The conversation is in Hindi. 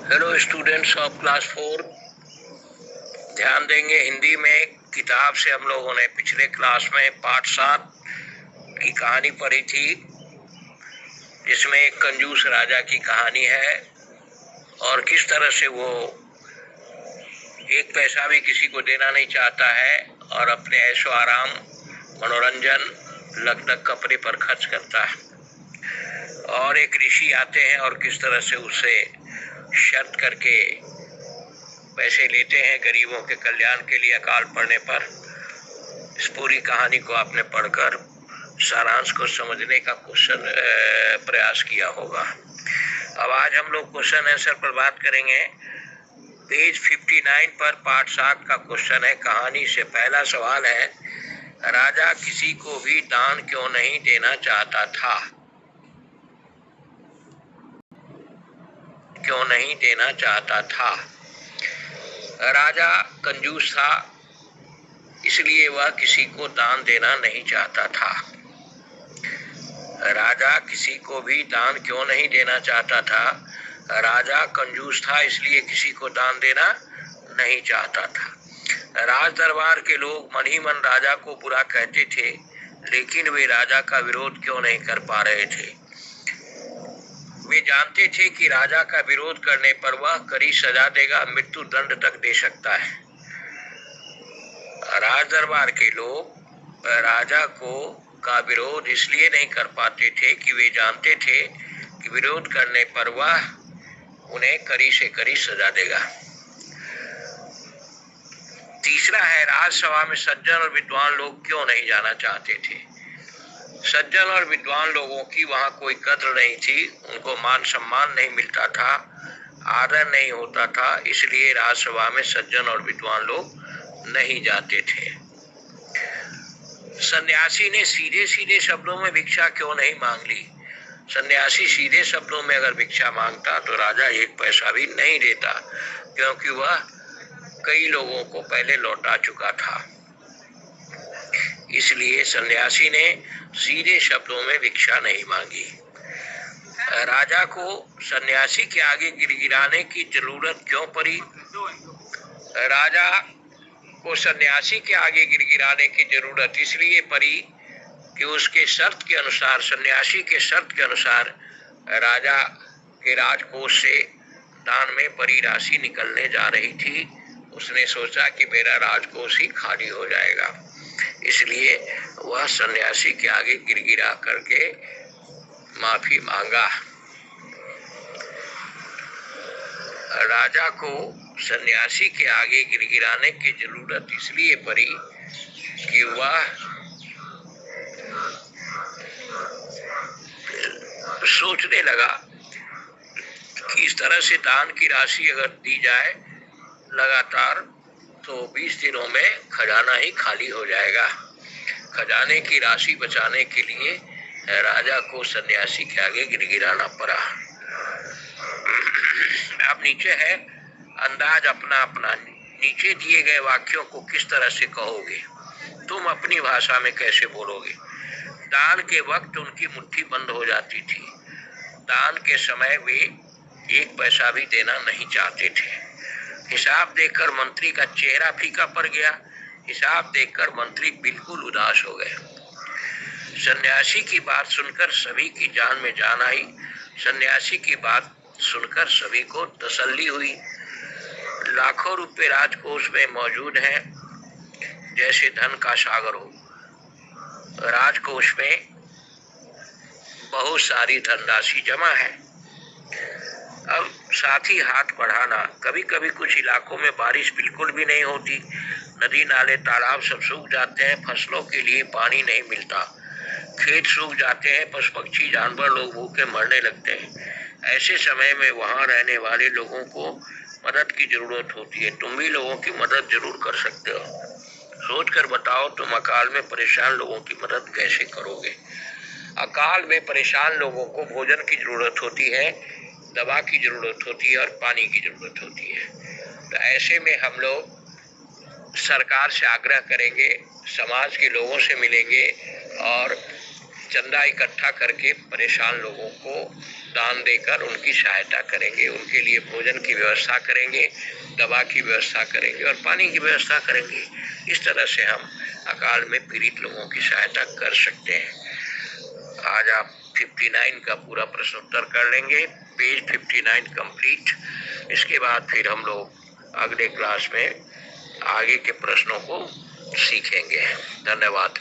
हेलो स्टूडेंट्स ऑफ क्लास 4, ध्यान देंगे हिंदी में। किताब से हम लोगों ने पिछले क्लास में पाठ 7 की कहानी पढ़ी थी, जिसमें एक कंजूस राजा की कहानी है और किस तरह से वो एक पैसा भी किसी को देना नहीं चाहता है और अपने ऐशो आराम, मनोरंजन, लग कपड़े पर खर्च करता है। और एक ऋषि आते हैं और किस तरह से उससे शर्त करके पैसे लेते हैं गरीबों के कल्याण के लिए अकाल पड़ने पर। इस पूरी कहानी को आपने पढ़कर सारांश को समझने का प्रयास किया होगा। अब आज हम लोग क्वेश्चन आंसर पर बात करेंगे। पेज 59 पर पाठ 7 का क्वेश्चन है। कहानी से पहला सवाल है, राजा किसी को भी दान क्यों नहीं देना चाहता था? क्यों नहीं देना चाहता था? राजा कंजूस था, इसलिए वह किसी को दान देना नहीं चाहता था। राजा किसी को भी दान क्यों नहीं देना चाहता था? राजा कंजूस था, इसलिए किसी को दान देना नहीं चाहता था। राज दरबार के लोग मन ही मन राजा को बुरा कहते थे, लेकिन वे राजा का विरोध क्यों नहीं कर पा रहे थे? वे जानते थे कि राजा का विरोध करने पर वह कड़ी सजा देगा, मृत्यु दंड तक दे सकता है। राज दरबार के लोग राजा का विरोध इसलिए नहीं कर पाते थे कि वे जानते थे कि विरोध करने पर वह उन्हें कड़ी से कड़ी सजा देगा। तीसरा है, राजसभा में सज्जन और विद्वान लोग क्यों नहीं जाना चाहते थे? सज्जन और विद्वान लोगों की वहां कोई कद्र नहीं थी, उनको मान सम्मान नहीं मिलता था, आदर नहीं होता था, इसलिए राजसभा में सज्जन और विद्वान लोग नहीं जाते थे। सन्यासी ने सीधे सीधे शब्दों में भिक्षा क्यों नहीं मांग ली? सन्यासी सीधे शब्दों में अगर भिक्षा मांगता तो राजा एक पैसा भी नहीं देता, क्योंकि वह कई लोगों को पहले लौटा चुका था। इसलिए सन्यासी ने सीधे शब्दों में भिक्षा नहीं मांगी। राजा को सन्यासी के आगे गिड़गिड़ाने की जरूरत क्यों पड़ी? राजा को सन्यासी के आगे गिड़गिड़ाने की जरूरत इसलिए पड़ी कि उसके शर्त के अनुसार, सन्यासी के शर्त के अनुसार राजा के राजकोष से दान में बड़ी राशि निकलने जा रही थी। उसने सोचा कि मेरा राजकोष ही खाली हो जाएगा, इसलिए वह सन्यासी के आगे गिड़गिड़ा करके माफी मांगा। राजा को सन्यासी के आगे गिड़गिड़ाने की जरूरत इसलिए पड़ी कि वह सोचने लगा कि इस तरह से दान की राशि अगर दी जाए लगातार तो 20 दिनों में खजाना ही खाली हो जाएगा। खजाने की राशि बचाने के लिए राजा को सन्यासी के आगे गिड़गिड़ाना पड़ा। अब नीचे है, अंदाज अपना अपना। नीचे दिए गए वाक्यों को किस तरह से कहोगे? तुम अपनी भाषा में कैसे बोलोगे? दान के वक्त उनकी मुट्ठी बंद हो जाती थी। दान के समय वे एक पैसा भी देना नहीं चाहते थे। हिसाब देखकर मंत्री का चेहरा फीका पड़ गया। हिसाब देखकर मंत्री बिल्कुल उदास हो गए। सन्यासी की बात सुनकर सभी की जान में जान आई। सन्यासी की बात सुनकर सभी को तसल्ली हुई। लाखों रुपए राजकोष में मौजूद हैं, जैसे धन का सागर हो। राजकोष में बहुत सारी धनराशि जमा है। अब साथ ही हाथ बढ़ाना। कभी कभी कुछ इलाकों में बारिश बिल्कुल भी नहीं होती, नदी नाले तालाब सब सूख जाते हैं, फसलों के लिए पानी नहीं मिलता, खेत सूख जाते हैं, पशु पक्षी जानवर लोग भूखे मरने लगते हैं। ऐसे समय में वहां रहने वाले लोगों को मदद की जरूरत होती है। तुम भी लोगों की मदद जरूर कर सकते हो। सोच कर बताओ, तुम अकाल में परेशान लोगों की मदद कैसे करोगे? अकाल में परेशान लोगों को भोजन की जरूरत होती है, दवा की जरूरत होती है और पानी की जरूरत होती है। तो ऐसे में हम लोग सरकार से आग्रह करेंगे, समाज के लोगों से मिलेंगे और चंदा इकट्ठा करके परेशान लोगों को दान देकर उनकी सहायता करेंगे, उनके लिए भोजन की व्यवस्था करेंगे, दवा की व्यवस्था करेंगे और पानी की व्यवस्था करेंगे। इस तरह से हम अकाल में पीड़ित लोगों की सहायता कर सकते हैं। आज आप 59 का पूरा प्रश्न उत्तर कर लेंगे, पेज 59 कंप्लीट। इसके बाद फिर हम लोग अगले क्लास में आगे के प्रश्नों को सीखेंगे। धन्यवाद।